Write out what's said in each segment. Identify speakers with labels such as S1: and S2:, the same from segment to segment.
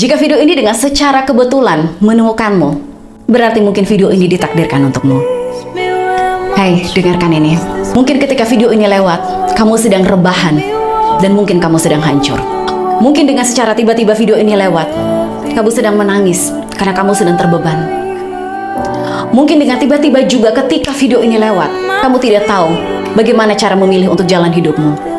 S1: Jika video ini dengan secara kebetulan menemukanmu, berarti mungkin video ini ditakdirkan untukmu. Hai, dengarkan ini. Mungkin ketika video ini lewat, kamu sedang rebahan, dan mungkin kamu sedang hancur. Mungkin dengan secara tiba-tiba video ini lewat, kamu sedang menangis karena kamu sedang terbeban. Mungkin dengan tiba-tiba juga ketika video ini lewat, kamu tidak tahu bagaimana cara memilih untuk jalan hidupmu.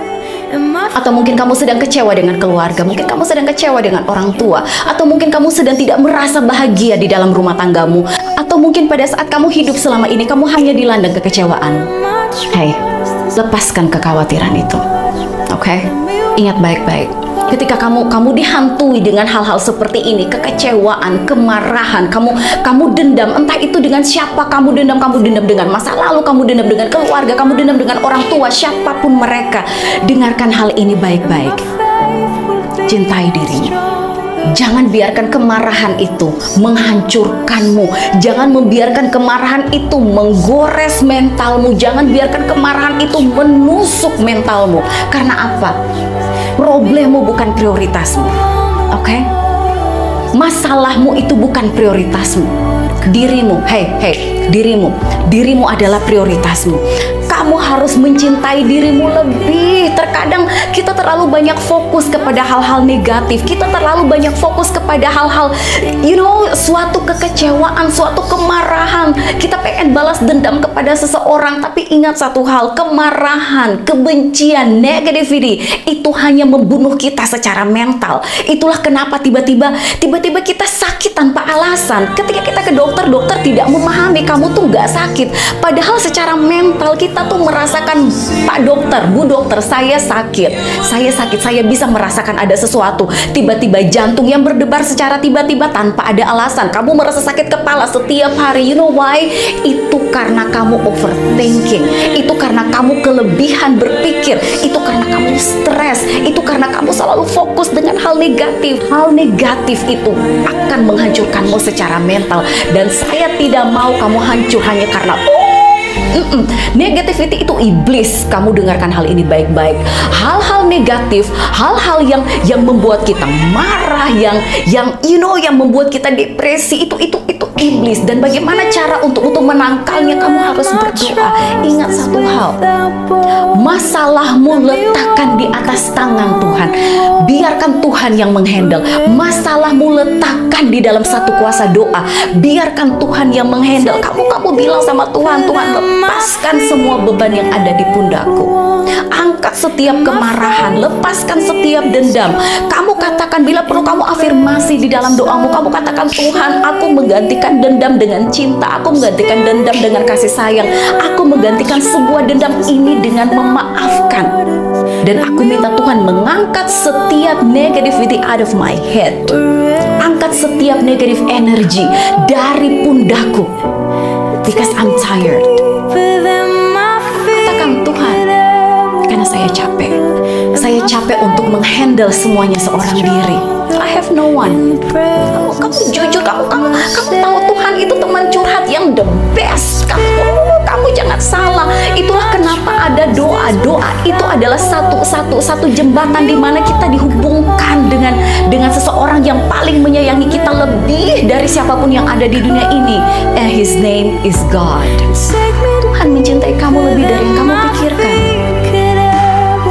S1: Atau mungkin kamu sedang kecewa dengan keluarga, mungkin kamu sedang kecewa dengan orang tua, atau mungkin kamu sedang tidak merasa bahagia di dalam rumah tanggamu, atau mungkin pada saat kamu hidup selama ini kamu hanya dilanda kekecewaan. Hey, lepaskan kekhawatiran itu. Oke? Ingat baik-baik. Ketika kamu dihantui dengan hal-hal seperti ini, kekecewaan, kemarahan, kamu dendam, entah itu dengan siapa kamu dendam dengan masa lalu, kamu dendam dengan keluarga, kamu dendam dengan orang tua, siapapun mereka. Dengarkan hal ini baik-baik. Cintai dirimu. Jangan biarkan kemarahan itu menghancurkanmu. Jangan membiarkan kemarahan itu menggores mentalmu. Jangan biarkan kemarahan itu menusuk mentalmu. Karena apa? Problemmu bukan prioritasmu. Oke? Masalahmu itu bukan prioritasmu. Dirimu, dirimu adalah prioritasmu. Kamu harus mencintai dirimu lebih. Terkadang kita terlalu banyak fokus kepada hal-hal negatif. Kita terlalu banyak fokus kepada hal-hal, suatu kekecewaan, suatu kemarahan. Kita pengen balas dendam kepada seseorang, tapi ingat satu hal, kemarahan, kebencian, negativity itu hanya membunuh kita secara mental. Itulah kenapa tiba-tiba kita sakit tanpa alasan. Ketika kita ke dokter tidak memahami kamu tuh nggak sakit. Padahal secara mental kita tuh merasakan, Pak dokter, Bu dokter, saya sakit, saya bisa merasakan ada sesuatu. Tiba-tiba jantung yang berdebar secara tiba-tiba tanpa ada alasan. Kamu merasa sakit kepala setiap hari. You know why? Itu karena kamu overthinking. Itu karena kamu kelebihan berpikir. Itu karena kamu stres. Itu karena kamu selalu fokus dengan hal negatif. Hal negatif itu akan menghancurkanmu secara mental. Dan saya tidak mau kamu hancur hanya karena negativity itu iblis. Kamu dengarkan hal ini baik-baik. Hal-hal negatif, hal-hal yang membuat kita marah, yang membuat kita depresi, itu iblis. Dan bagaimana cara untuk menangkalnya? Kamu harus berdoa. Ingat satu hal, masalahmu letakkan di atas tangan Tuhan. Biarkan Tuhan yang menghandle. Masalahmu letakkan di dalam satu kuasa doa. Biarkan Tuhan yang menghandle. Kamu bilang sama Tuhan, Tuhan, lepaskan semua beban yang ada di pundakku. Angkat setiap kemarahan, lepaskan setiap dendam. Kamu katakan, bila perlu kamu afirmasi di dalam doamu. Kamu katakan, Tuhan, aku menggantikan dendam dengan cinta. Aku menggantikan dendam dengan kasih sayang. Aku menggantikan sebuah dendam ini dengan memaafkan. Dan aku minta Tuhan mengangkat setiap negativity out of my head. Angkat setiap negative energy dari pundakku. Because I'm tired. Katakan, Tuhan, karena saya capek. Saya capek untuk menghandle semuanya seorang diri. I have no one. Kamu jujur, kamu tahu Tuhan itu teman curhat yang the best. Kamu jangan salah. Itulah kenapa ada doa. Doa itu adalah satu jembatan di mana kita dihubungkan dengan seseorang yang paling menyayangi kita lebih dari siapapun yang ada di dunia ini. And His name is God. Tuhan mencintai kamu lebih dari yang kamu pikirkan.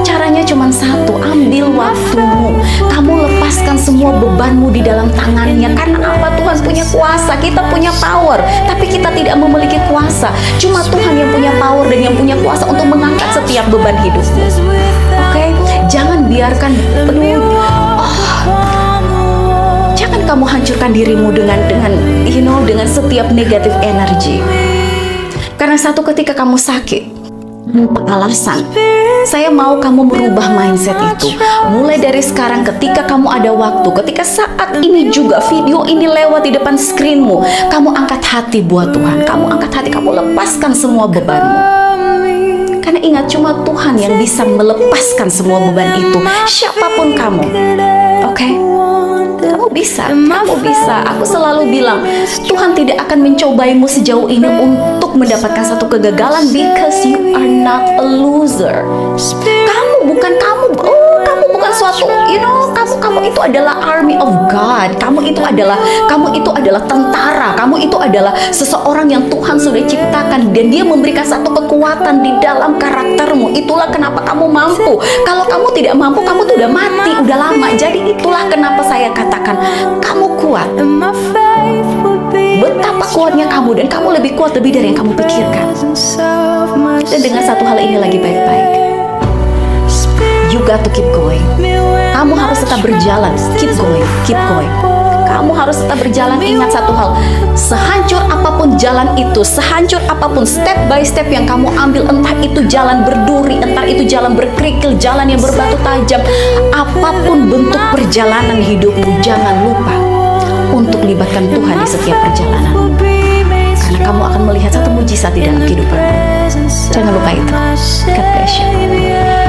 S1: Caranya cuma satu, ambil waktumu. Kamu lepaskan semua bebanmu di dalam tangannya. Karena apa? Tuhan punya kuasa, kita punya power, tapi kita tidak memiliki kuasa. Cuma Tuhan yang punya power dan yang punya kuasa untuk mengangkat setiap beban hidupmu. Oke? Jangan biarkan jangan kamu hancurkan dirimu dengan setiap negatif energi. Karena satu ketika kamu sakit tanpa alasan, saya mau kamu merubah mindset itu. Mulai dari sekarang, ketika kamu ada waktu, ketika saat ini juga video ini lewat di depan screenmu, kamu angkat hati buat Tuhan. Kamu angkat hati, kamu lepaskan semua bebanmu. Karena ingat, cuma Tuhan yang bisa melepaskan semua beban itu. Siapapun kamu, oke? Kamu bisa. Aku selalu bilang, Tuhan tidak akan mencobaimu sejauh ini untuk mendapatkan satu kegagalan, because you are not a loser. Kamu bukan kamu. Kamu bukan suatu, kamu itu adalah army of God. Kamu itu adalah tentara. Kamu itu adalah seseorang yang Tuhan sudah ciptakan, dan Dia memberikan satu kekuatan di dalam karaktermu. Itulah kenapa kamu mampu. Kalau kamu tidak mampu, kamu tuh udah mati, udah lama. Jadi itulah kenapa saya katakan kamu kuat. Betapa kuatnya kamu, dan kamu lebih kuat lebih dari yang kamu pikirkan. Dan dengan satu hal ini lagi baik-baik, you got to keep going. Kamu harus tetap berjalan. Keep going, keep going. Kamu harus tetap berjalan. Ingat satu hal, sehancur apapun jalan itu, sehancur apapun step by step yang kamu ambil, entah itu jalan berduri, entah itu jalan berkerikil, jalan yang berbatu tajam, apapun bentuk perjalanan hidupmu, jangan lupa untuk libatkan Tuhan di setiap perjalanan. Karena kamu akan melihat satu mujizat di dalam kehidupanmu. Jangan lupa itu. God bless you.